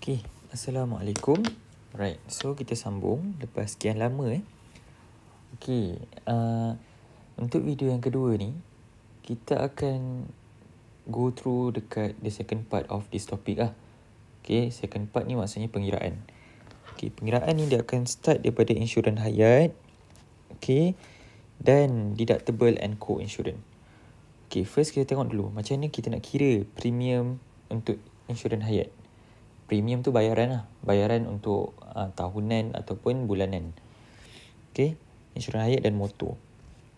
Okay, Assalamualaikum. Right, so kita sambung lepas sekian lama Okay, untuk video yang kedua ni, kita akan go through dekat the second part of this topic lah. Okay, second part ni maksudnya pengiraan. Okay, pengiraan ni dia akan start daripada insurans hayat, okay, dan deductible and co-insurance. Okay, first kita tengok dulu macam mana kita nak kira premium untuk insurans hayat. Premium tu bayaran lah. Bayaran untuk tahunan ataupun bulanan. Okay. Insurans hayat dan motor.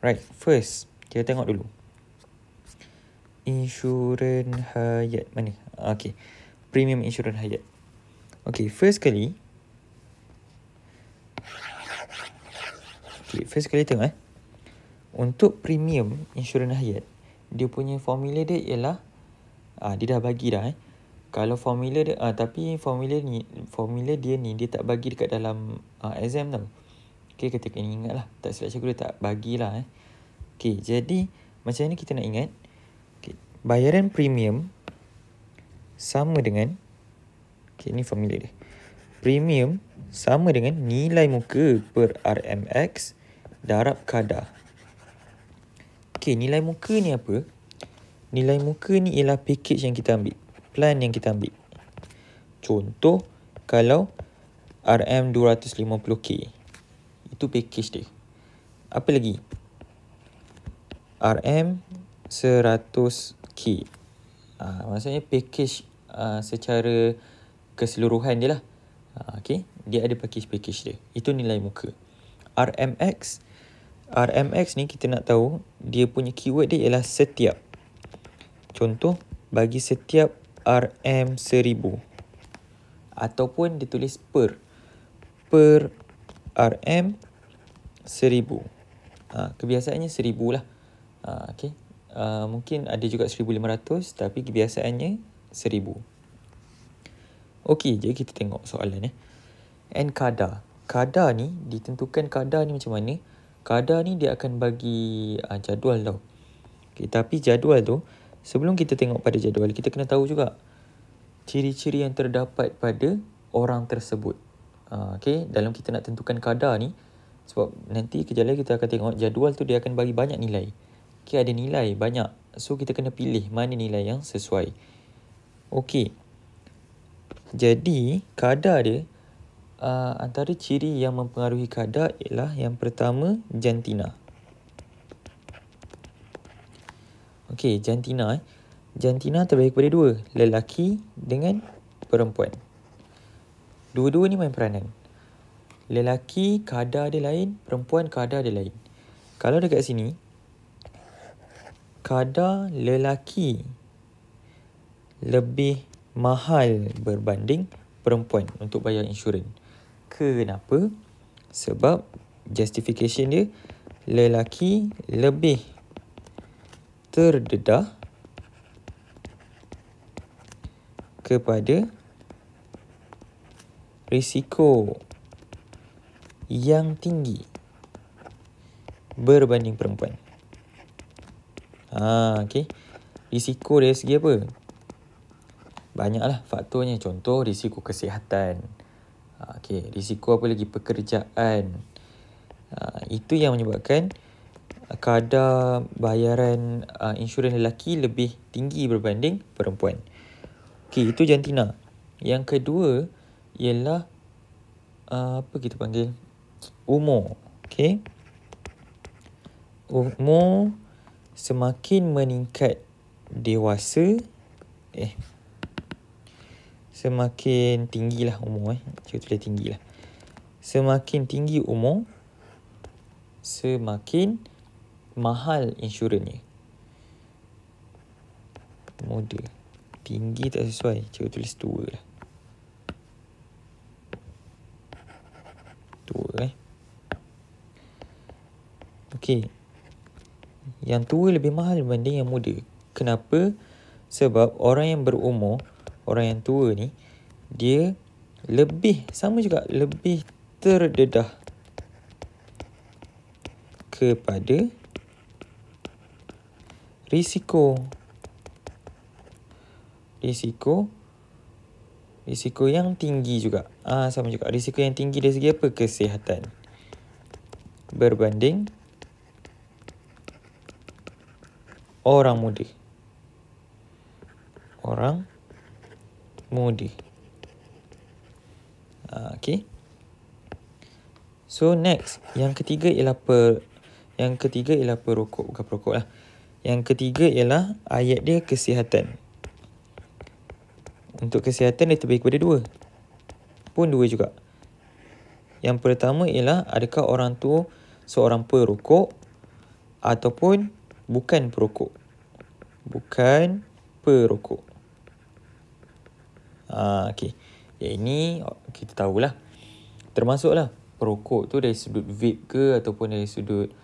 Right. First, kita tengok dulu. Insurans hayat. Mana? Okay. Premium insurans hayat. Okay. First kali tengok untuk premium insurans hayat, dia punya formula dia ialah dia dah bagi dah Kalau formula dia tapi formula dia ni dia tak bagi dekat dalam exam tau. Okey, kita kena ingat lah. Tak silap cikgu dia tak bagilah Okey, jadi macam ni kita nak ingat. Okey, bayaran premium sama dengan ni formula dia. Premium sama dengan nilai muka per RMX darab kadar. Okey, nilai muka ni apa? Nilai muka ni ialah package yang kita ambil. Plan yang kita ambil. Contoh, kalau RM 250k, itu package dia. Apa lagi? RM 100k. Maksudnya package secara keseluruhan dia lah. Okay? Dia ada package dia. Itu nilai muka. RMX ni kita nak tahu, dia punya keyword dia ialah setiap. Contoh, bagi setiap RM1000 ataupun ditulis per RM1000. Kebiasaannya 1000 lah. Okay. Mungkin ada juga 1500 tapi kebiasaannya 1000. Okey, jadi kita tengok soalan And kadar. Kadar ni ditentukan kadar ni macam mana? Kadar ni dia akan bagi jadual tau. Okay, tapi jadual tu, sebelum kita tengok pada jadual, kita kena tahu juga ciri-ciri yang terdapat pada orang tersebut. Okay, dalam kita nak tentukan kadar ni, sebab nanti kejap lagi kita akan tengok jadual tu dia akan bagi banyak nilai. Okay, ada nilai banyak. So, kita kena pilih mana nilai yang sesuai. Okay. Jadi, kadar dia, antara ciri yang mempengaruhi kadar ialah yang pertama, jantina. Okey, jantina. Jantina terbagi kepada dua, lelaki dengan perempuan. Dua-dua ni main peranan. Lelaki kadar dia lain, perempuan kadar dia lain. Kalau dekat sini, kadar lelaki lebih mahal berbanding perempuan untuk bayar insurans. Kenapa? Sebab justification dia, lelaki lebih terdedah kepada risiko yang tinggi berbanding perempuan. Okey. Risiko dari segi apa? Banyaklah faktornya. Contoh, risiko kesihatan. Okey, risiko apa lagi? Pekerjaan. Itu yang menyebabkan kadar bayaran insurans lelaki lebih tinggi berbanding perempuan. Okey, itu jantina. Yang kedua ialah apa kita panggil? Umur. Okey. Umur semakin meningkat dewasa, semakin tinggilah umur. Saya tulis tinggilah. Semakin tinggi umur, semakin mahal insurans ni. Muda. Tinggi tak sesuai. Cikgu tulis 2 lah. 2 Okey. Yang tua lebih mahal berbanding yang muda. Kenapa? Sebab orang yang berumur, orang yang tua ni, dia lebih, sama juga, lebih terdedah kepada risiko Risiko yang tinggi juga. Sama juga. Risiko yang tinggi dari segi apa? Kesihatan. Berbanding orang muda. Orang muda. Okay. So next, yang ketiga ialah perokok, bukan perokok lah. Yang ketiga ialah ayat dia kesihatan. Untuk kesihatan dia terbagi kepada 2. Pun 2 juga. Yang pertama ialah adakah orang tu seorang perokok ataupun bukan perokok. Bukan perokok. Okay. Yang ini kita tahulah. Termasuklah perokok tu dari sudut vape ke ataupun dari sudut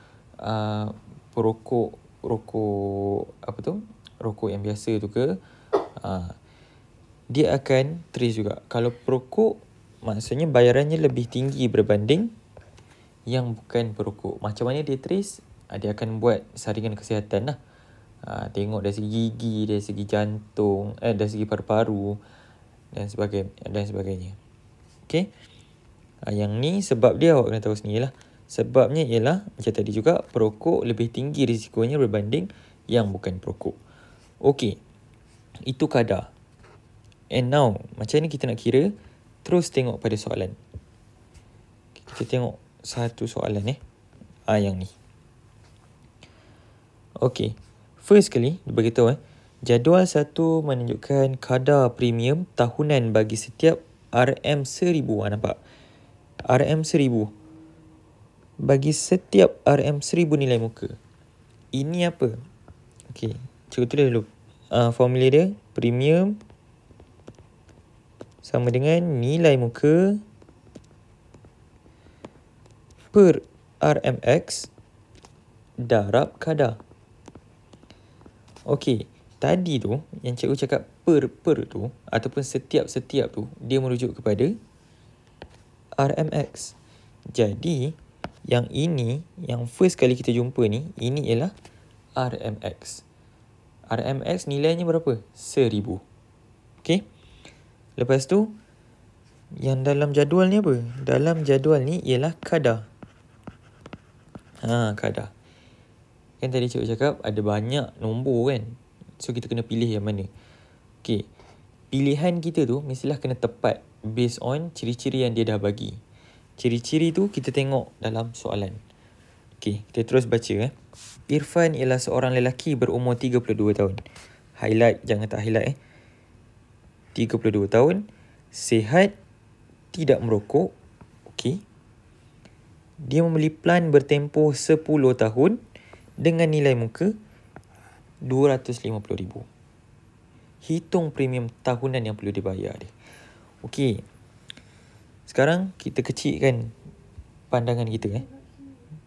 rokok yang biasa tu ke. Dia akan trace juga. Kalau perokok, maksudnya bayarannya lebih tinggi berbanding yang bukan perokok. Macam mana dia trace? Dia akan buat saringan kesihatan lah. Tengok dari segi gigi, dari segi jantung, dari segi paru-paru dan sebagainya. Okay. Yang ni sebab dia awak kena tahu sendiri lah. Sebabnya ialah macam tadi juga, perokok lebih tinggi risikonya berbanding yang bukan perokok. Okay. Itu kadar. And now, macam ni kita nak kira, terus tengok pada soalan. Kita tengok satu soalan yang ni. Okay. First kali, dia beritahu jadual 1 menunjukkan kadar premium tahunan bagi setiap RM1000. Nampak? RM1000. Bagi setiap RM1000 nilai muka. Ini apa? Okay. Cikgu tulis dulu. Formula dia, premium sama dengan nilai muka per RMX darab kadar. Okey, tadi tu yang cikgu cakap per tu ataupun setiap tu, dia merujuk kepada RMX. Jadi yang ini, yang first kali kita jumpa ni, ini ialah RMX. RMX nilainya berapa? 1000. Okey. Lepas tu yang dalam jadual ni apa? Dalam jadual ni ialah kadar. Kadar. Kan tadi cikgu cakap ada banyak nombor kan. So kita kena pilih yang mana. Okey. Pilihan kita tu mestilah kena tepat based on ciri-ciri yang dia dah bagi. Ciri-ciri tu kita tengok dalam soalan. Okey, kita terus baca Irfan ialah seorang lelaki berumur 32 tahun. Highlight, jangan tak highlight 32 tahun, sihat, tidak merokok. Okey. Dia membeli plan bertempoh 10 tahun dengan nilai muka RM250,000. Hitung premium tahunan yang perlu dibayar dia. Okey. Sekarang kita kecilkan pandangan kita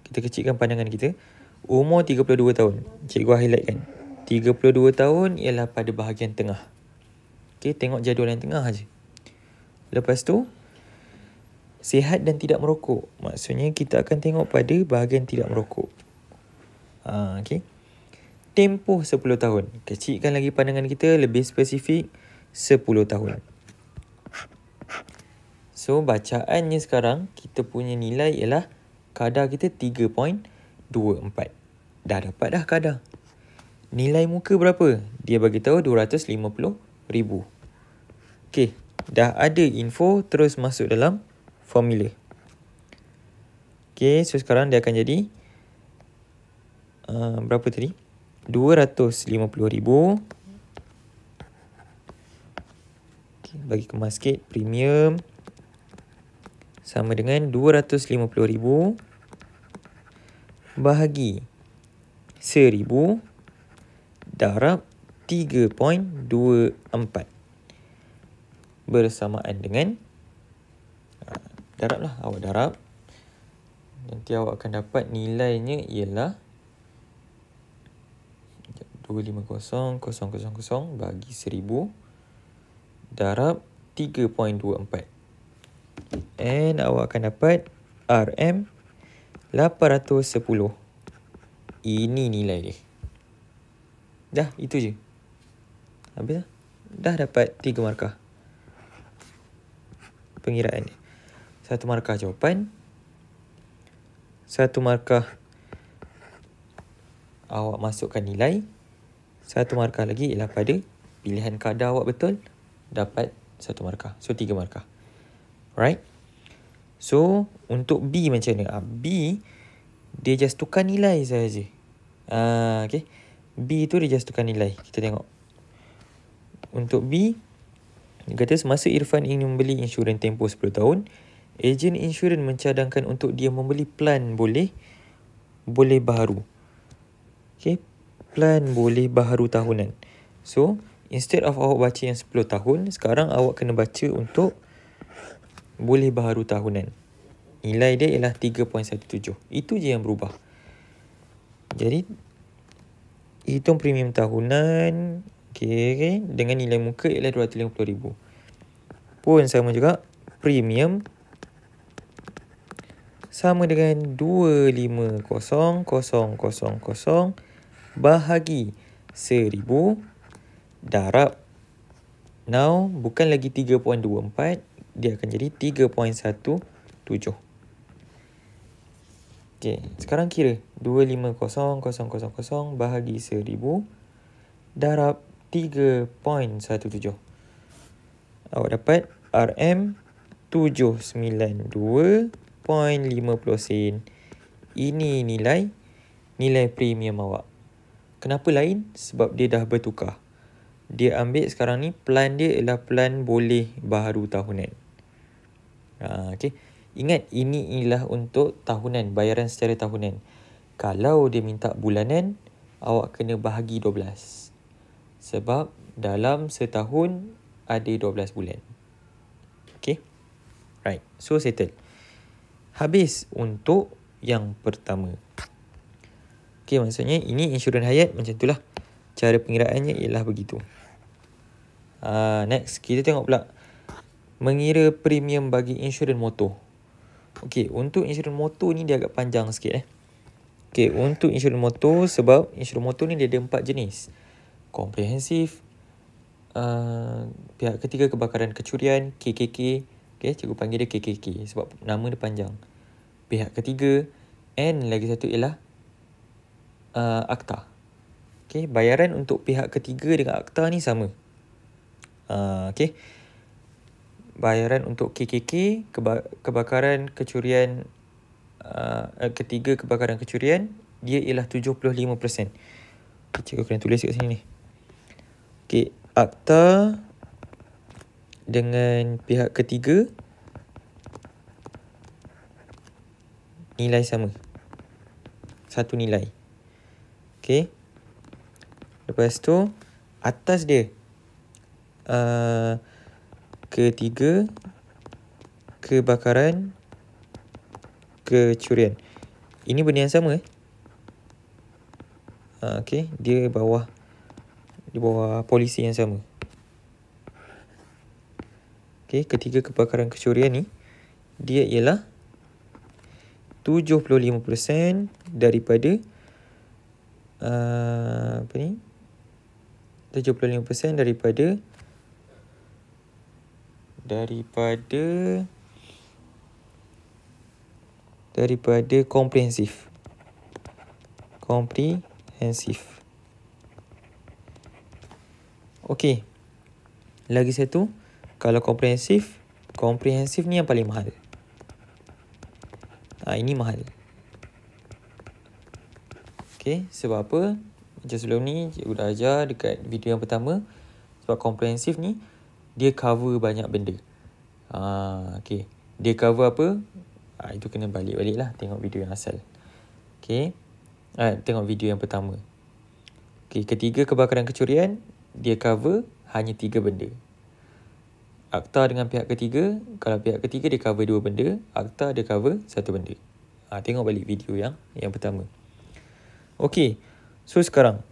Kita kecilkan pandangan kita. Umur 32 tahun. Cikgu highlightkan. 32 tahun ialah pada bahagian tengah. Okey, tengok jadual yang tengah aja. Lepas tu, sihat dan tidak merokok. Maksudnya kita akan tengok pada bahagian tidak merokok. Okey. Tempoh 10 tahun. Kecilkan lagi pandangan kita, lebih spesifik 10 tahun. So, bacaannya sekarang, kita punya nilai ialah kadar kita 3.24. Dah dapat dah kadar. Nilai muka berapa? Dia bagi tahu 250,000. Okey, dah ada info, terus masuk dalam formula. Okey, so sekarang dia akan jadi berapa tadi? 250,000. Okay, bagi kemas sikit, premium sama dengan 250,000 bahagi 1000 darab 3.24 bersamaan dengan darab lah, awak darab. Nanti awak akan dapat nilainya ialah 250,000 bagi 1000 darab 3.24. And awak akan dapat RM 810. Ini nilai dia. Dah, itu je. Habis dah. Dah dapat 3 markah. pengiraan dia. 1 markah jawapan, 1 markah awak masukkan nilai, 1 markah lagi ialah pada pilihan kadar awak betul, dapat 1 markah. So 3 markah. Right? So untuk B macam mana? B dia just tukar nilai saja. Okay. B tu dia just tukar nilai. Kita tengok. Untuk B, dia kata semasa Irfan ingin membeli insurans tempoh 10 tahun, ejen insurans mencadangkan untuk dia membeli plan boleh baharu. Okay. Plan boleh baharu tahunan. So, instead of awak baca yang 10 tahun, sekarang awak kena baca untuk boleh baharu tahunan. Nilai dia ialah 3.17. Itu je yang berubah. Jadi, hitung premium tahunan. Okay. Dengan nilai muka ialah RM250,000. Pun sama juga. Premium sama dengan 250,000 bahagi 1,000 darab. Now, bukan lagi 3.24. Dia akan jadi 3.17. Okay, sekarang kira 250,000 bahagi 1,000 darab 3.17. Awak dapat RM 792.50 sen. Ini nilai premium awak. Kenapa lain? Sebab dia dah bertukar. Dia ambil sekarang ni plan dia ialah plan boleh baharu tahunan. Okay. Ingat, ini ialah untuk tahunan, bayaran secara tahunan. Kalau dia minta bulanan, awak kena bahagi 12. Sebab dalam setahun ada 12 bulan. Okay. Right. So, settle. Habis untuk yang pertama. Okay, maksudnya ini insurans hayat macam itulah. Cara pengiraannya ialah begitu. Next, kita tengok pula mengira premium bagi insurans motor. Okey, untuk insurans motor ni dia agak panjang sikit. Okey, untuk insurans motor, sebab insurans motor ni dia ada 4 jenis. Komprehensif, pihak ketiga kebakaran kecurian, KKK. Okey, cikgu panggil dia KKK sebab nama dia panjang. Pihak ketiga, and lagi satu ialah akta. Okey, bayaran untuk pihak ketiga dengan akta ni sama. Okey. Bayaran untuk KKK, kebakaran kecurian, ketiga kebakaran kecurian, dia ialah 75%. Cikgu kena tulis kat sini ni. Okey, akta dengan pihak ketiga nilai sama. Satu nilai. Okey. Lepas tu, atas dia ketiga kebakaran kecurian. Ini benda yang sama. Okey, dia di bawah polisi yang sama. Okey, ketiga kebakaran kecurian ni dia ialah 75% daripada 75% daripada komprehensif. Okey. Lagi satu, kalau komprehensif ni yang paling mahal. Ini mahal. Okey, sebab apa? Macam sebelum ni cikgu dah ajar dekat video yang pertama, sebab komprehensif ni dia cover banyak benda. Okey. Dia cover apa? Itu kena balik lah. Tengok video yang asal. Okey. Tengok video yang pertama. Okey. Ketiga kebakaran kecurian, dia cover hanya 3 benda. Akta dengan pihak ketiga. Kalau pihak ketiga dia cover 2 benda. Akta dia cover 1 benda. Tengok balik video yang pertama. Okey. So sekarang,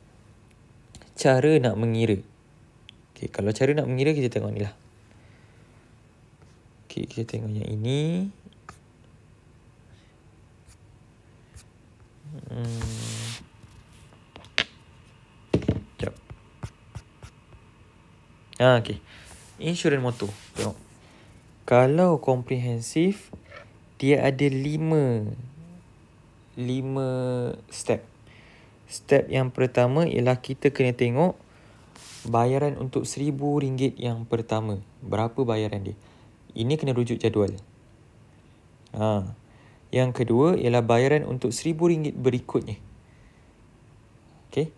cara nak mengira. Okay, kalau cara nak mengira kita tengok ni lah. Okay, kita tengok yang ini. Sekejap. Okay. Insurans motor. Tengok. Kalau komprehensif, dia ada 5 step. Step yang pertama ialah kita kena tengok bayaran untuk RM1,000 yang pertama. Berapa bayaran dia? Ini kena rujuk jadual. Yang kedua ialah bayaran untuk RM1,000 berikutnya. Okey.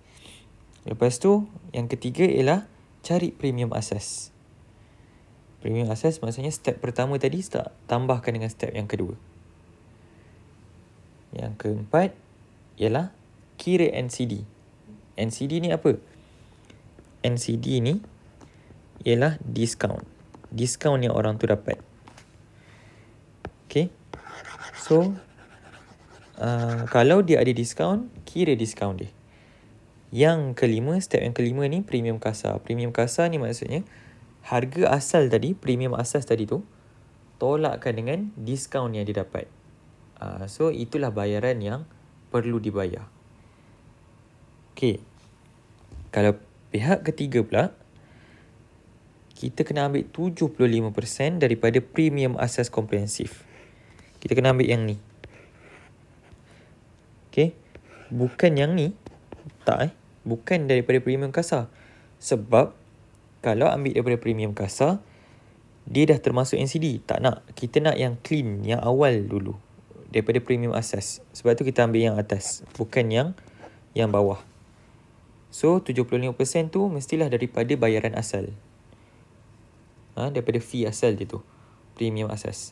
Lepas tu, yang ketiga ialah cari premium asas. Premium asas maksudnya step pertama tadi tambahkan dengan step yang kedua. Yang keempat ialah kira NCD. NCD ni apa? NCD ni ialah diskaun. Diskaun yang orang tu dapat. Okay. So, kalau dia ada diskaun, kira diskaun dia. Yang kelima, step yang kelima ni premium kasar. Premium kasar ni maksudnya harga asal tadi, premium asas tadi tu, tolakkan dengan diskaun yang dia dapat. So, itulah bayaran yang perlu dibayar. Okay. Kalau pihak ketiga pula, kita kena ambil 75% daripada premium asas komprehensif. Kita kena ambil yang ni. Okay. Bukan yang ni. Tak bukan daripada premium kasar. Sebab kalau ambil daripada premium kasar, dia dah termasuk NCD. Tak nak. Kita nak yang clean, yang awal dulu. Daripada premium asas. Sebab tu kita ambil yang atas. Bukan yang bawah. So 75% tu mestilah daripada bayaran asal. Daripada fee asal dia tu. Premium asas.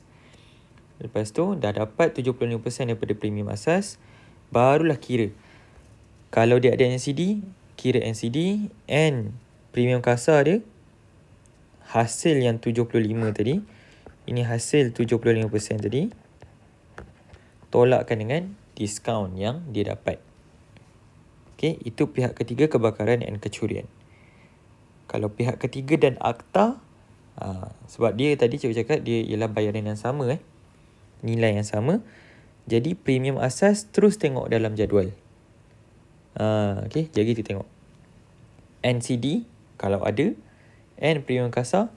Lepas tu dah dapat 75% daripada premium asas. Barulah kira. Kalau dia ada NCD, kira NCD and premium kasar dia, hasil yang 75 tadi, ini hasil 75% tadi, tolakkan dengan diskaun yang dia dapat. Okay, itu pihak ketiga kebakaran dan kecurian. Kalau pihak ketiga dan akta, sebab dia tadi cikgu cakap dia ialah bayaran yang sama, nilai yang sama. Jadi premium asas terus tengok dalam jadual. Okay, jadi kita tengok NCD kalau ada, and premium kasar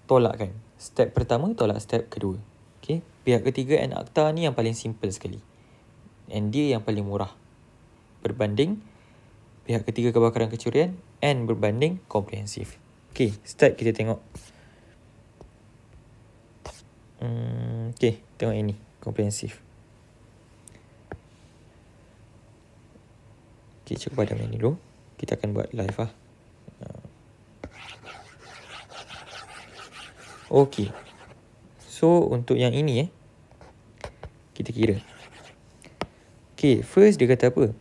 tolakkan. Step pertama tolak step kedua. Okay, pihak ketiga and akta ni yang paling simple sekali, and dia yang paling murah berbanding pihak ketiga kebakaran kecurian and berbanding komprehensif. Okay, start kita tengok. Okay, tengok ini komprehensif. Okay, cuba padamkan ni dulu. Kita akan buat live lah. Okay. So, untuk yang ini kita kira. Okay, first dia kata apa?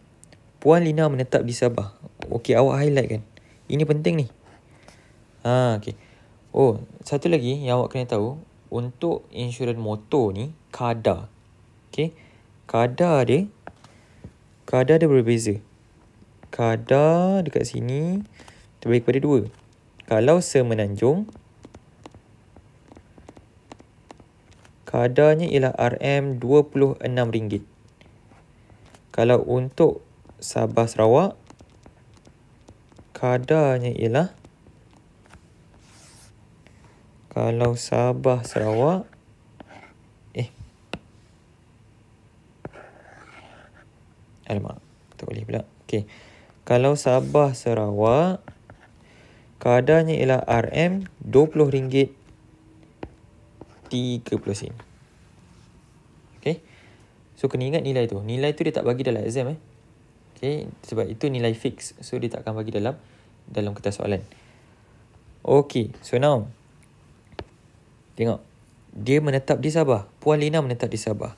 Puan Lina menetap di Sabah. Okay, awak highlight kan. Ini penting ni. Okay. Oh, satu lagi yang awak kena tahu. Untuk insurans motor ni, kadar. Okay. Kadar dia berbeza. Kadar dekat sini terbagi kepada 2. Kalau semenanjung, kadarnya ialah RM26. Kalau untuk Sabah Sarawak, kadarnya ialah, kalau Sabah Sarawak, alamak, tak boleh pula. Okay. Kalau Sabah Sarawak, kadarnya ialah RM20.30. Okay. So, kena ingat nilai tu. Nilai tu dia tak bagi dalam exam. Okay. Sebab itu nilai fix. So, dia tak akan bagi dalam kertas soalan. Okay. So, now. Tengok. Dia menetap di Sabah. Puan Lina menetap di Sabah.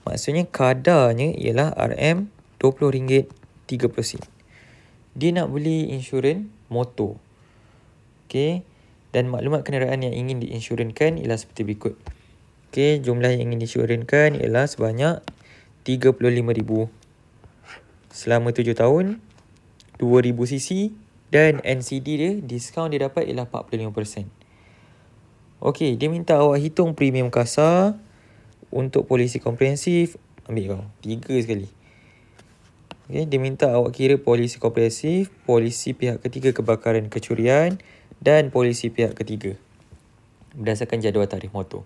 Maksudnya, kadarnya ialah RM20.30. Dia nak beli insurans motor. Okay. Dan maklumat kenderaan yang ingin diinsurankan ialah seperti berikut. Okay. Jumlah yang ingin diinsurankan ialah sebanyak RM35,000. Selama 7 tahun. 2,000 cc. Dan NCD dia, diskaun dia dapat ialah 45%. Okay. Dia minta awak hitung premium kasar. Untuk polisi komprehensif. Ambil kau. 3 sekali. Okay, dia minta awak kira polisi komprehensif, polisi pihak ketiga kebakaran kecurian dan polisi pihak ketiga. berdasarkan jadual tarikh motor.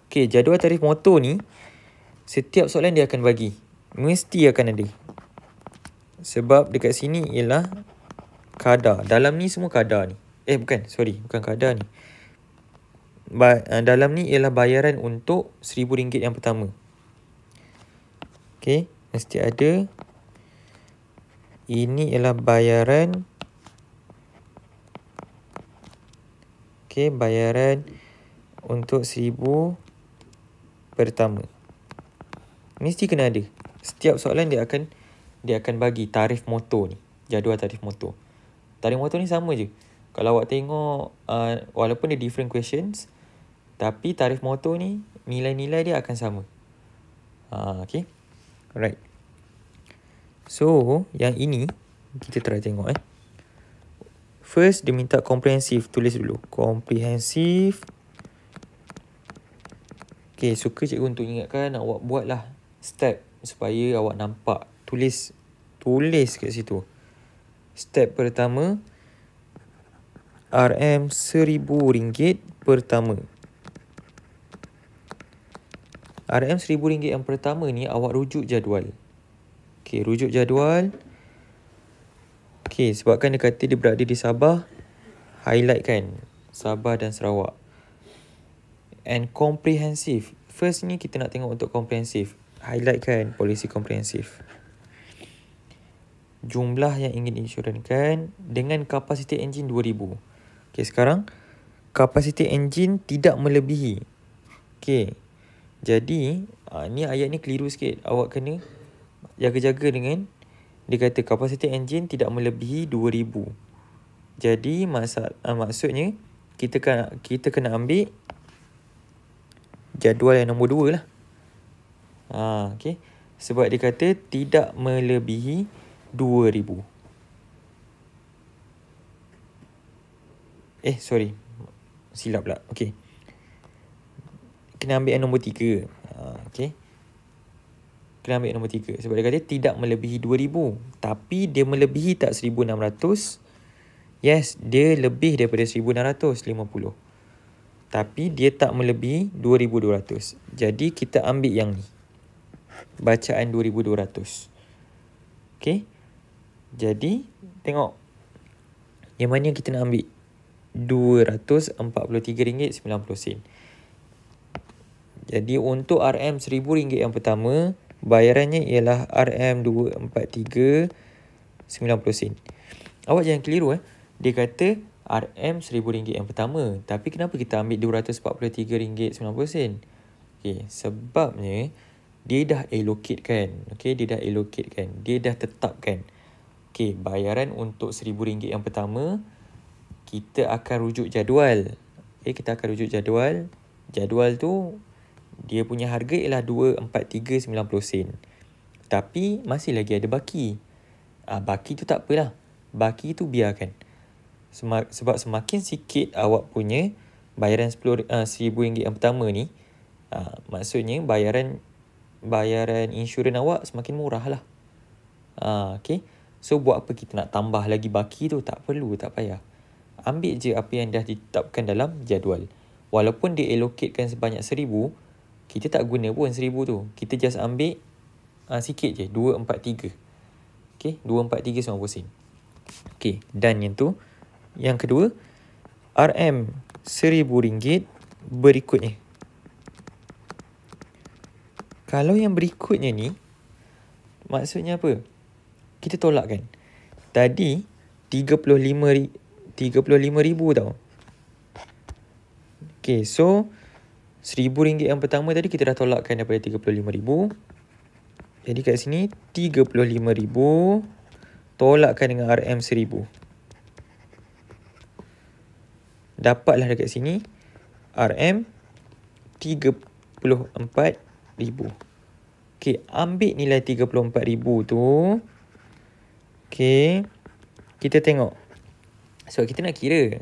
Okay, jadual tarikh motor ni setiap soalan dia akan bagi. Mesti akan ada. Sebab dekat sini ialah kadar. Dalam ni semua kadar ni. Bukan kadar ni. Dalam ni ialah bayaran untuk RM1,000 yang pertama. Okay, mesti ada. Ini ialah bayaran. Okay, bayaran untuk 1,000 pertama. Mesti kena ada. Setiap soalan dia akan bagi tarikh motor ni. Jadual tarikh motor. Tarikh motor ni sama je. Kalau awak tengok, walaupun dia different questions, tapi tarikh motor ni, nilai-nilai dia akan sama. Okay. Alright. So, yang ini, kita try tengok. First, dia minta komprehensif. Tulis dulu. Komprehensif. Okay, suka cikgu untuk ingatkan, awak buatlah step supaya awak nampak. Tulis kat situ. Step pertama, RM1,000 pertama. RM1,000 yang pertama ni awak rujuk jadual. Okay, rujuk jadual. Okay, sebabkan dia kata dia berada di Sabah, highlight kan Sabah dan Sarawak. And komprehensif. First ni kita nak tengok untuk komprehensif. Highlight kan polisi komprehensif. Jumlah yang ingin insurankan dengan kapasiti enjin 2,000. Okay, sekarang kapasiti enjin tidak melebihi. Okay, jadi ni ayat ni keliru sikit. Awak kena jaga-jaga dengan dia kata kapasiti enjin tidak melebihi 2,000. Jadi maksudnya kita kena ambil jadual yang nombor 2 lah. Okay. Sebab dia kata tidak melebihi 2,000. Silap pula. Okay. Kena ambil yang nombor 3. Okay. Kena ambil yang nombor 3. Sebab dia kata tidak melebihi 2,000. Tapi dia melebihi tak 1,600? Yes, dia lebih daripada 1,650. Tapi dia tak melebihi 2,200. Jadi kita ambil yang ni. Bacaan 2,200. Okay. Jadi tengok. Yang mana kita nak ambil? RM243.90. Jadi untuk RM1,000 yang pertama, bayarannya ialah RM243.90. Awak jangan keliru. Dia kata RM1,000 yang pertama. Tapi kenapa kita ambil RM243.90? Okay, sebabnya dia dah allocate kan. Okay, dia dah tetapkan. Okay, bayaran untuk RM1,000 yang pertama, kita akan rujuk jadual. Okay, kita akan rujuk jadual. Jadual tu, dia punya harga ialah RM243.90. Tapi masih lagi ada baki. Baki tu tak apalah. Baki tu biarkan. Sebab semakin sikit awak punya bayaran RM1,000 yang pertama ni, maksudnya bayaran insurans awak semakin murah lah. Okay. So buat apa kita nak tambah lagi baki tu? Tak perlu, tak payah. Ambil je apa yang dah ditetapkan dalam jadual. Walaupun dia allocatekan sebanyak 1,000, kita tak guna pun 1,000 tu. Kita just ambil sikit je, 243. Okay, 243.90. Okay, dan yang tu. Yang kedua, RM1,000 berikutnya. Kalau yang berikutnya ni, maksudnya apa? Kita tolak kan. Tadi 35,000 tau. Okay, so RM1,000 yang pertama tadi kita dah tolakkan daripada 35,000. Jadi kat sini 35,000 tolakkan dengan RM1,000. Dapatlah dekat sini RM34,000. Okay, ambil nilai 34,000 tu. Okay, kita tengok. Sebab kita nak kira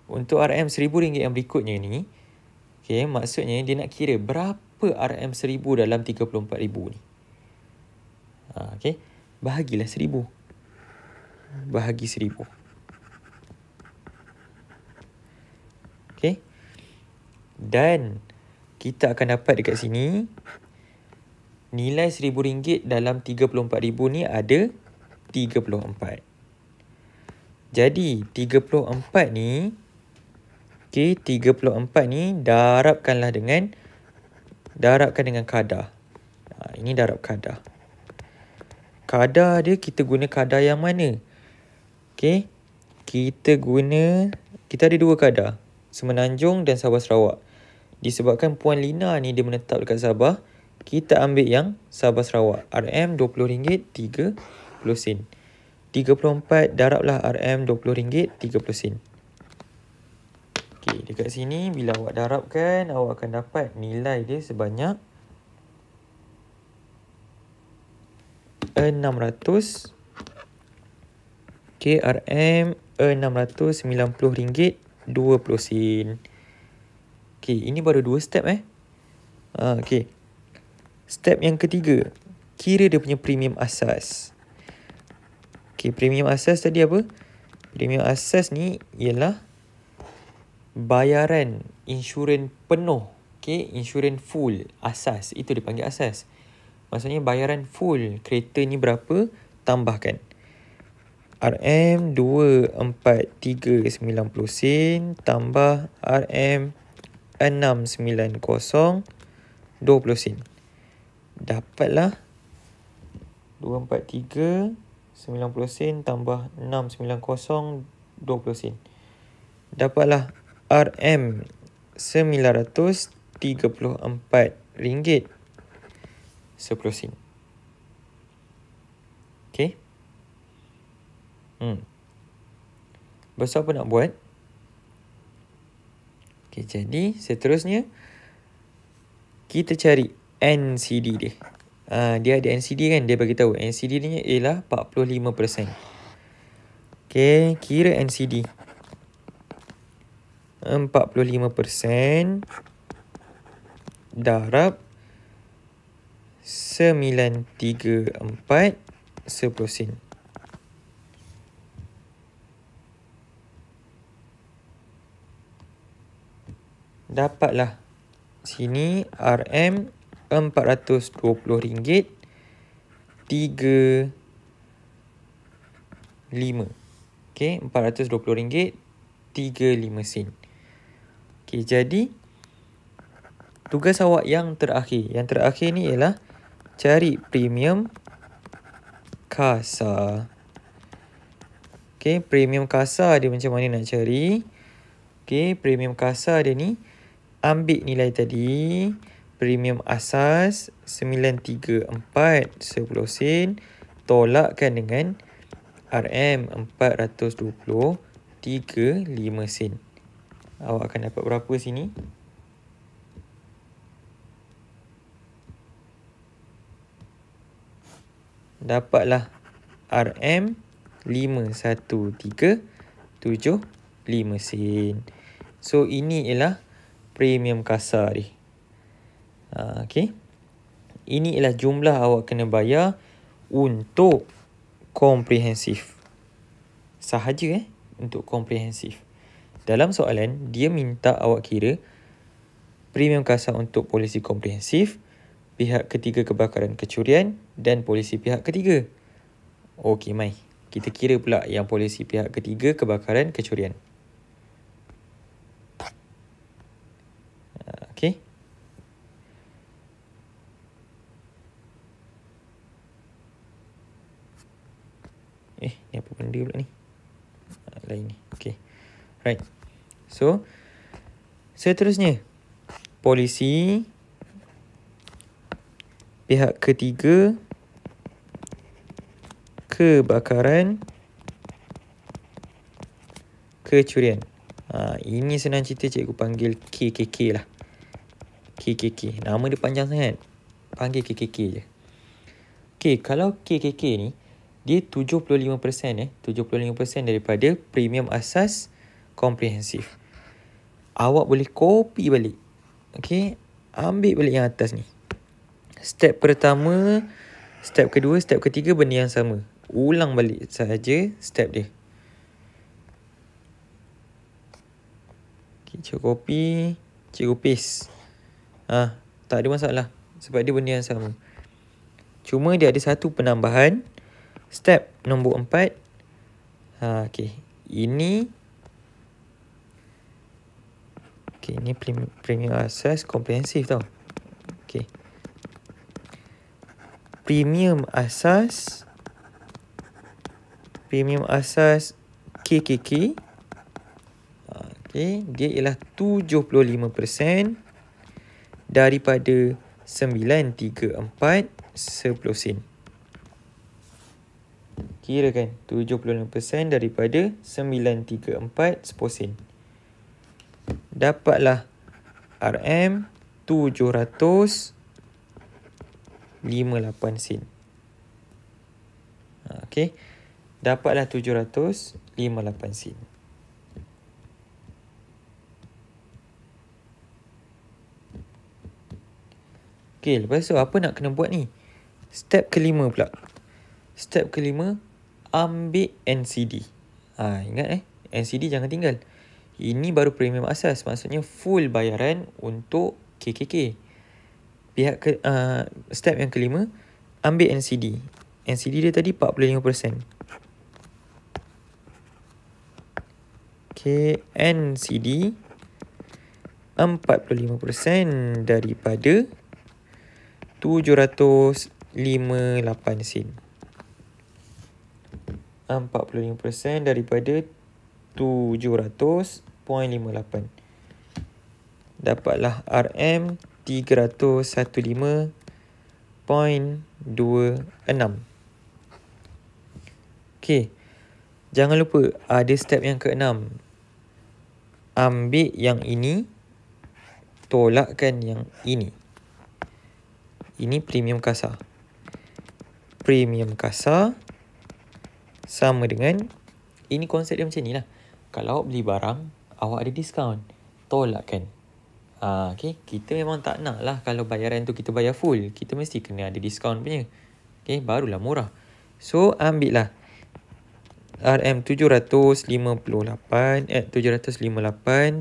untuk RM1,000 yang berikutnya ni. Okay, maksudnya dia nak kira berapa RM1,000 dalam 34,000 ni. Okay, bahagilah 1,000. Bahagi 1,000. Okay. Dan kita akan dapat dekat sini nilai RM1,000 dalam RM34,000 ni ada 34. Jadi 34 ni, okey, 34 ni darabkan dengan kadar. Ini darab kadar. Kadar dia kita guna kadar yang mana? Okey. Kita ada dua kadar, Semenanjung dan Sabah Sarawak. Disebabkan Puan Lina ni dia menetap dekat Sabah, kita ambil yang Sabah Sarawak. RM RM20.30. 34 darablah RM RM20.30. Okey, dekat sini bila awak darabkan, awak akan dapat nilai dia sebanyak 600. Okey, RM RM690.20. Okey, ini baru 2 step okey. Step yang ketiga, kira dia punya premium asas. Okey, premium asas tadi apa? Premium asas ni ialah bayaran insurans penuh. Okey, insurans full asas, itu dipanggil asas. Maksudnya bayaran full kereta ni berapa, tambahkan RM243.90 tambah RM690.20. Dapatlah 243.90 tambah 690.20. Dapatlah RM934.10. Okey. Besar apa nak buat? Okey, jadi seterusnya kita cari NCD dia. Dia ada NCD kan, dia bagi tahu NCD ni ialah 45%. Okey, kira NCD 45% darab 934 10%. Dapatlah sini RM RM420.35. Okey, RM420.35. Okey, jadi tugas awak yang terakhir. Yang terakhir ni ialah cari premium kasar. Okey, premium kasar dia macam mana nak cari? Okey, premium kasar dia ni ambil nilai tadi, premium asas 934.10 tolakkan dengan RM420.35. Awak akan dapat berapa sini? Dapatlah RM513.75. So ini ialah premium kasar dia. Okey. Ini ialah jumlah awak kena bayar untuk komprehensif. Sahaja untuk komprehensif. Dalam soalan, dia minta awak kira premium kasar untuk polisi komprehensif, pihak ketiga kebakaran kecurian dan polisi pihak ketiga. Okey, mai. Kita kira pula yang polisi pihak ketiga kebakaran kecurian. Okey. Ni apa benda pula ni? Lain ni. Okey. Right. So, seterusnya. Polisi pihak ketiga kebakaran kecurian. Ini senang cerita cikgu panggil KKK lah. KKK. Nama dia panjang sangat. Panggil KKK je. Okey, kalau KKK ni, dia 75%. 75% daripada premium asas komprehensif. Awak boleh copy balik. Okey, ambil balik yang atas ni. Step pertama, step kedua, step ketiga benda yang sama. Ulang balik sahaja step dia. Okey, cikgu copy. Cikgu paste. Tak ada masalah sebab dia benda yang sama. Cuma dia ada satu penambahan. Step nombor 4. Okey. Ini premium asas komprehensif tau. Okey. Premium asas KKK. Okey, dia ialah 75% daripada 934 10 sen. Kira kan 75% daripada 934 10 sen. Dapatlah RM 758 sen. Okey. Dapatlah 758 sen. Okey, lepas tu apa nak kena buat ni? Step kelima pula. Step kelima, ambil NCD. Ingat NCD jangan tinggal. Ini baru premium asas, maksudnya full bayaran untuk KKK. Step yang kelima, ambil NCD. NCD dia tadi 45%. Okay, NCD 45% daripada 758 sen. 45% daripada 700.58. Dapatlah RM 315.26. Okey. Jangan lupa ada step yang ke-6. Ambil yang ini, tolakkan yang ini. Ini premium kasar. Premium kasar sama dengan, ini konsep dia macam ni lah. Kalau awak beli barang, awak ada diskaun, tolakkan. Okay. Kita memang tak nak lah kalau bayaran tu kita bayar full. Kita mesti kena ada diskaun punya. Okay. Barulah murah. So, ambil lah RM 758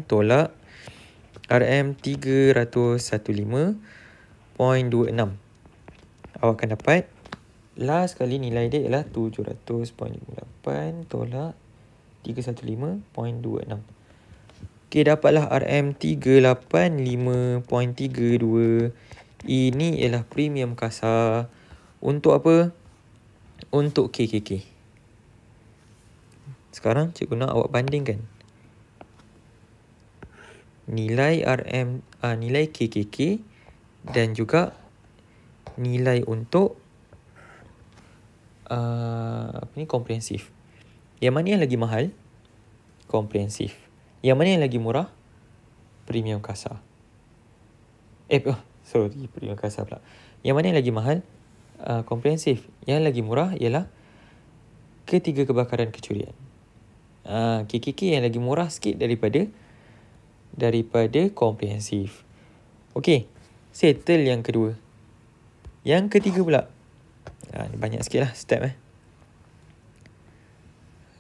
tolak RM 315.26. Awak akan dapat last kali nilai dia ialah 700.58 tolak 315.26. Okey, dapatlah RM 385.32. Ini ialah premium kasar untuk apa? Untuk KKK. Sekarang cikgu nak awak bandingkan nilai nilai KKK dan juga nilai untuk komprehensif. Yang mana yang lagi mahal? Komprehensif. Yang mana yang lagi murah? Premium kasar. Premium kasar pula. Yang mana yang lagi mahal? Komprehensif. Yang lagi murah ialah ketiga kebakaran kecurian. KKK yang lagi murah sikit daripada komprehensif. Okey, settle yang kedua. Yang ketiga pula. Banyak sikit lah step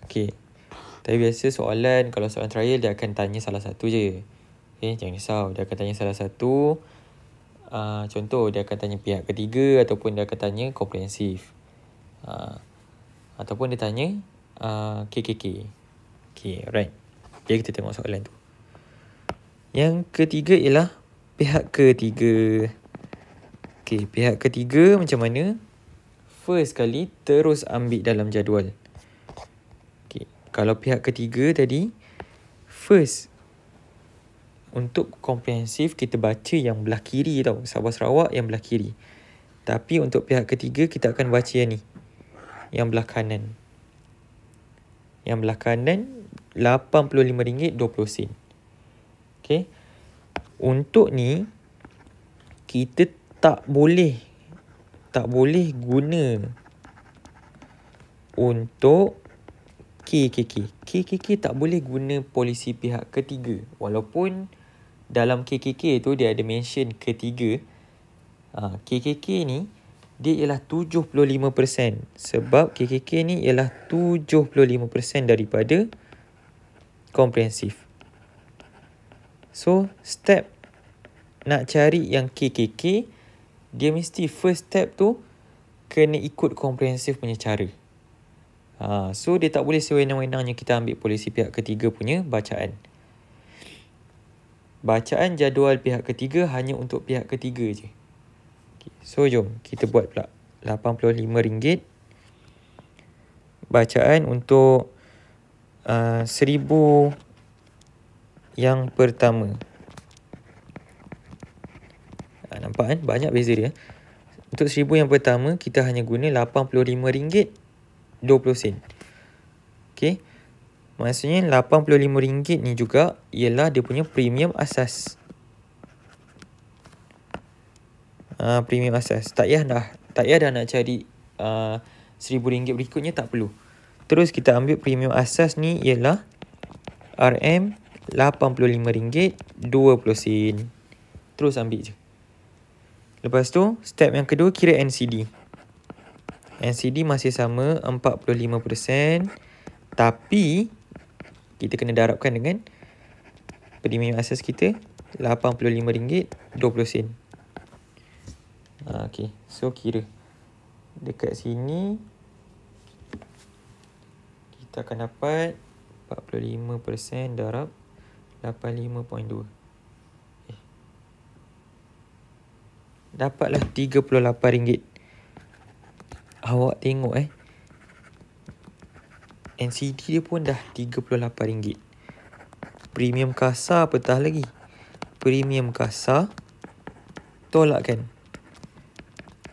Okey. Tapi biasa soalan, kalau soalan trial dia akan tanya salah satu je. Okay, jangan risau. Dia akan tanya salah satu. Contoh, dia akan tanya pihak ketiga ataupun dia akan tanya komprehensif. Ataupun dia tanya KKK. Okay, alright. Jadi kita tengok soalan tu. Yang ketiga ialah pihak ketiga. Okay, pihak ketiga macam mana? First kali terus ambil dalam jadual. Okay, kalau pihak ketiga tadi, first untuk komprehensif kita baca yang belah kiri tau. Sabah Sarawak yang belah kiri. Tapi untuk pihak ketiga kita akan baca yang ni. Yang belah kanan. Yang belah kanan RM85.20. Okay. Untuk ni kita tak boleh guna untuk KKK. KKK tak boleh guna polisi pihak ketiga. Walaupun dalam KKK tu dia ada mention ketiga. KKK ni dia ialah 75%. Sebab KKK ni ialah 75% daripada komprehensif. So, step nak cari yang KKK, dia mesti first step tu kena ikut komprehensif punya cara. So dia tak boleh sewenang-wenangnya kita ambil polisi pihak ketiga punya bacaan. Bacaan jadual pihak ketiga hanya untuk pihak ketiga je. Okay. So jom kita buat pula. RM85 bacaan untuk 1000 yang pertama. Nampak kan? Banyak beza dia. Untuk 1000 yang pertama, kita hanya guna RM85.20. Okay. Maksudnya RM85 ni juga ialah dia punya premium asas. Premium asas. Tak payah dah nak cari RM1000 berikutnya, tak perlu. Terus kita ambil premium asas ni ialah RM85.20. Terus ambil je. Lepas tu, step yang kedua kira NCD. NCD masih sama 45%. Tapi kita kena darabkan dengan premium asas kita RM85.20. Okay, so kira dekat sini kita akan dapat 45% darab 85.2. Dapatlah RM38. Awak tengok NCD dia pun dah RM38. Premium kasar petah lagi. Premium kasar tolakkan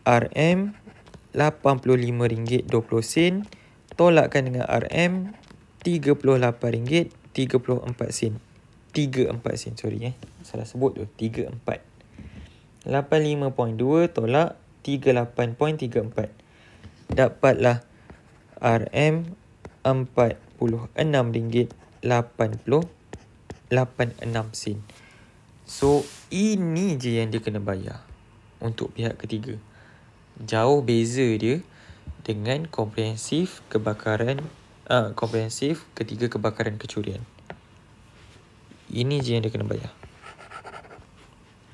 RM85.20 tolakkan dengan RM38.34. 34 sorry salah sebut tu. 34. 85.2 tolak 38.34. Dapatlah RM46.86. So ini je yang dia kena bayar untuk pihak ketiga. Jauh beza dia dengan komprehensif kebakaran, komprehensif ketiga kebakaran kecurian. Ini je yang dia kena bayar.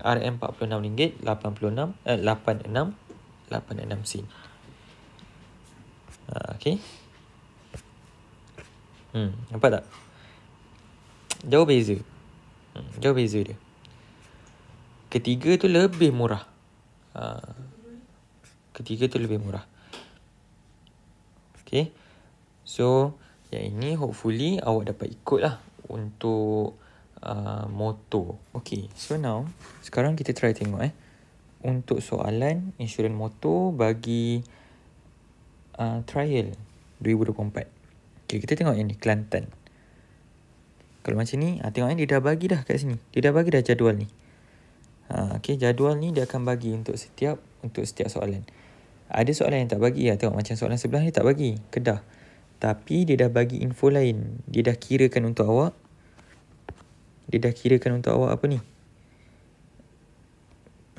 RM46.86 okay. Nampak tak? Jauh beza. Jauh beza dia. Ketiga tu lebih murah. Ketiga tu lebih murah. Okay. So yang ini hopefully awak dapat ikut lah untuk motor. Okay. So now sekarang kita try tengok untuk soalan insurans motor bagi trial 2024. Okay, kita tengok yang ni, Kelantan. Kalau macam ni, tengok dia dah bagi dah kat sini. Dia dah bagi dah jadual ni. Okay, jadual ni dia akan bagi untuk setiap soalan. Ada soalan yang tak bagi tengok macam soalan sebelah ni tak bagi, Kedah. Tapi dia dah bagi info lain. Dia dah kirakan untuk awak. Apa ni?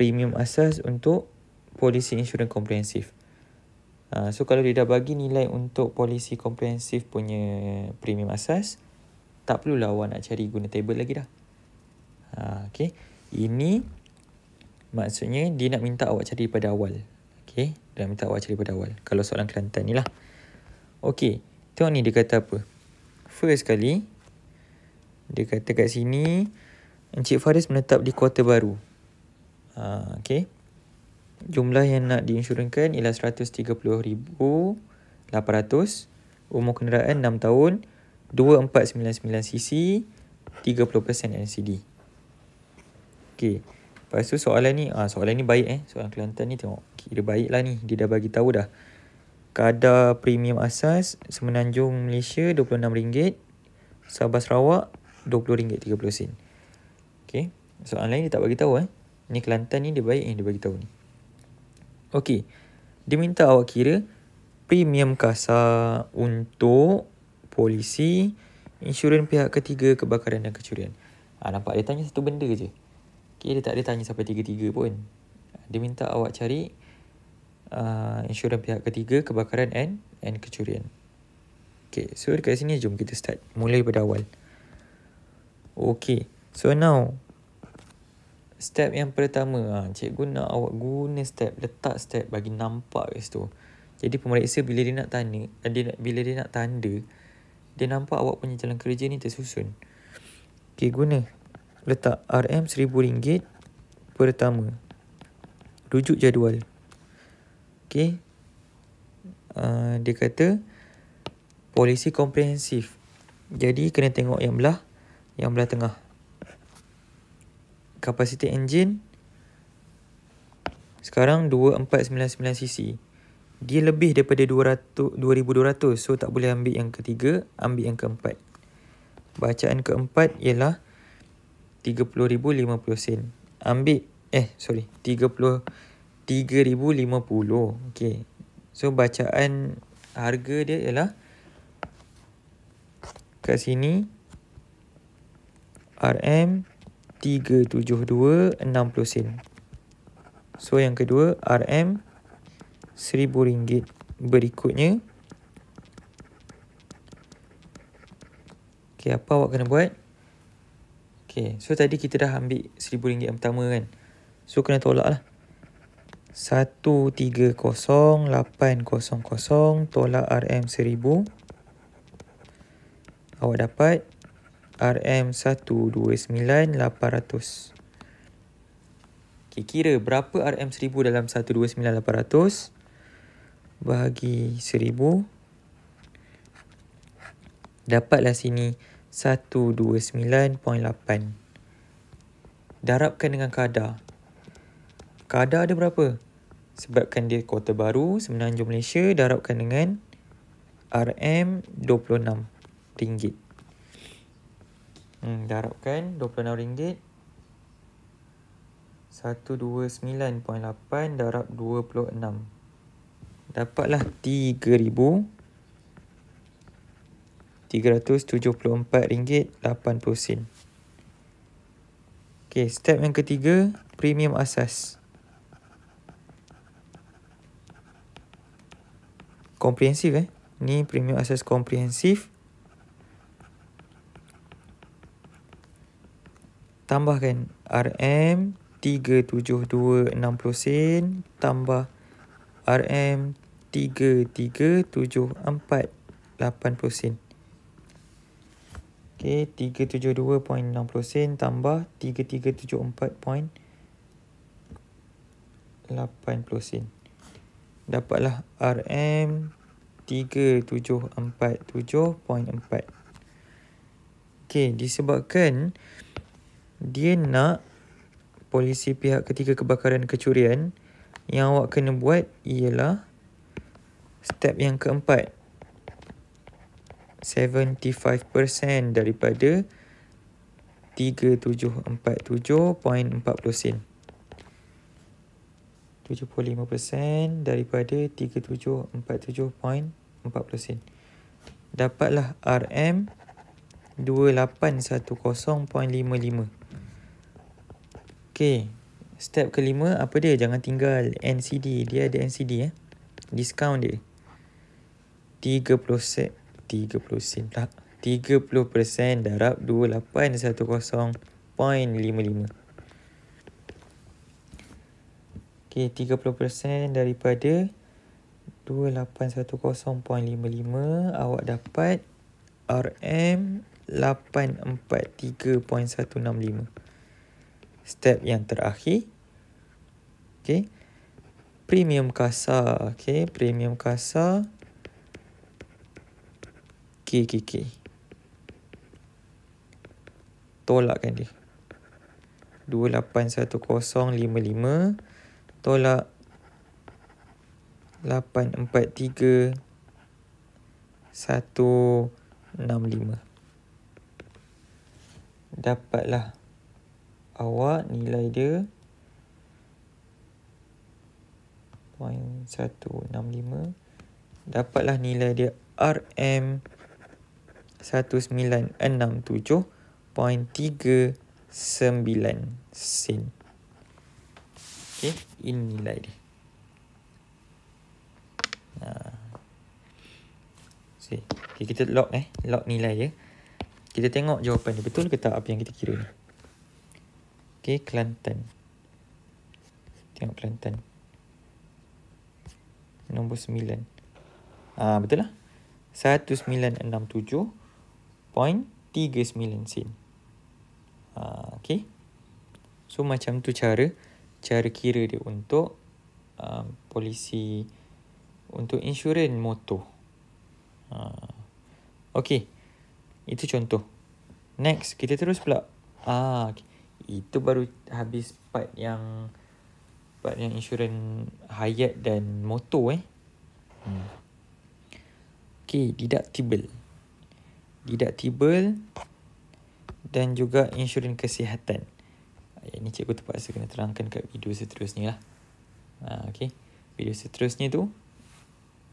Premium asas untuk polisi insurans komprehensif. So kalau dia dah bagi nilai untuk polisi komprehensif punya premium asas, tak perlulah awak nak cari guna table lagi dah. Okay. Ini maksudnya dia nak minta awak cari daripada awal. Okay. Dia nak minta awak cari daripada awal. Kalau soalan Kelantan ni lah. Okay. Tengok ni dia kata apa. First kali, dia kata kat sini, Encik Faris menetap di kuarter baru. Okay. Jumlah yang nak diinsurankan ialah 130,800. Umur kenderaan 6 tahun. 2499cc. 30% NCD. Okay. Lepas tu soalan ni baik soalan Kelantan ni tengok. Kira baik lah ni. Dia dah bagi tahu dah. Kadar premium asas Semenanjung Malaysia RM26. Sabah Sarawak RM20.30. Okay. Soalan lain dia tak bagi tahu Ni Kelantan ni dia baik dia bagi tahu ni. Okey. Dia minta awak kira premium kasar untuk polisi insurans pihak ketiga kebakaran dan kecurian. Nampak dia tanya satu benda je. Okey, dia tak ada tanya sampai tiga-tiga pun. Dia minta awak cari insurans pihak ketiga kebakaran and kecurian. Okey, so dekat sini jom kita start. Mulai pada awal. Okey. So now step yang pertama, cikgu nak awak guna letak step bagi nampak kat situ. Jadi pemeriksa bila dia nak bila dia nak tanda, dia nampak awak punya jalan kerja ni tersusun. Okay, guna letak RM RM1,000 pertama. Rujuk jadual. Okay. Dia kata polisi komprehensif. Jadi kena tengok yang belah tengah. Kapasiti enjin sekarang 2499cc. Dia lebih daripada 2200, so tak boleh ambil yang ketiga, ambil yang keempat. Bacaan keempat ialah 30,050 sen. Ambil 33,050. Okey. So bacaan harga dia ialah kat sini RM 372.60 sen. So yang kedua RM RM1,000. Berikutnya, okay, apa awak kena buat? Okay, so tadi kita dah ambil RM1,000 yang pertama kan. So kena tolak lah. 130,800 tolak RM1,000. Awak dapat RM129,800. Okay, kira berapa RM1,000 dalam 129,800 bahagi 1,000. Dapatlah sini 129.8. Darabkan dengan kadar. Kadar ada berapa? Sebabkan dia kota baru, Semenanjung Malaysia, darabkan dengan RM26. Darabkan RM26. 129.8 darab 26. Dapatlah RM3,374.80 sen. Okey, step yang ketiga, premium asas. Komprehensif Ni premium asas komprehensif. Tambahkan RM 372.60 sen tambah RM 3,374.80 sen. Okey, 372.60 sen tambah 3,374.80 sen. Dapatlah RM 3,747.4. Okey, disebabkan dia nak polisi pihak ketiga kebakaran kecurian, yang awak kena buat ialah step yang keempat. 75% daripada 3,747.40 sen. 75% daripada 3,747.40 sen. Dapatlah RM 2810.55. Okey, step kelima apa dia? Jangan tinggal NCD. Dia ada NCD Diskaun dia 30% darab 2810.55. Okey, 30% daripada 2810.55, awak dapat RM 843.165. Step yang terakhir. Okey. Premium kasar. Okey, premium kasar KKK. Tolakkan dia. 281055 tolak 843.165. Dapatlah awak nilai dia 0.165. Dapatlah nilai dia RM 1967.39 sen. Okey, ini nilai dia. Okay, kita lock nilai dia. Kita tengok jawapan dia betul ke tak apa yang kita kira ni. Okay, Kelantan. Tengok Kelantan. Nombor 9. Betul lah. 1967.39 sen. Okay. So macam tu cara kira dia untuk polisi, untuk insurans motor. Okay. Itu contoh. Next, kita terus pula. Okay. Itu baru habis part yang insurans hayat dan motor Okay, deductible dan juga insurans kesihatan. Ini cikgu terpaksa kena terangkan kat video seterusnya lah. Okay, video seterusnya tu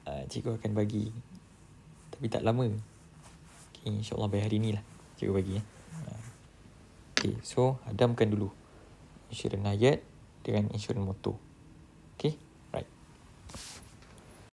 cikgu akan bagi, tapi tak lama. Okay, insyaAllah by hari ni lah cikgu bagi. Okay, so hadamkan dulu insurans hayat dengan insurans motor.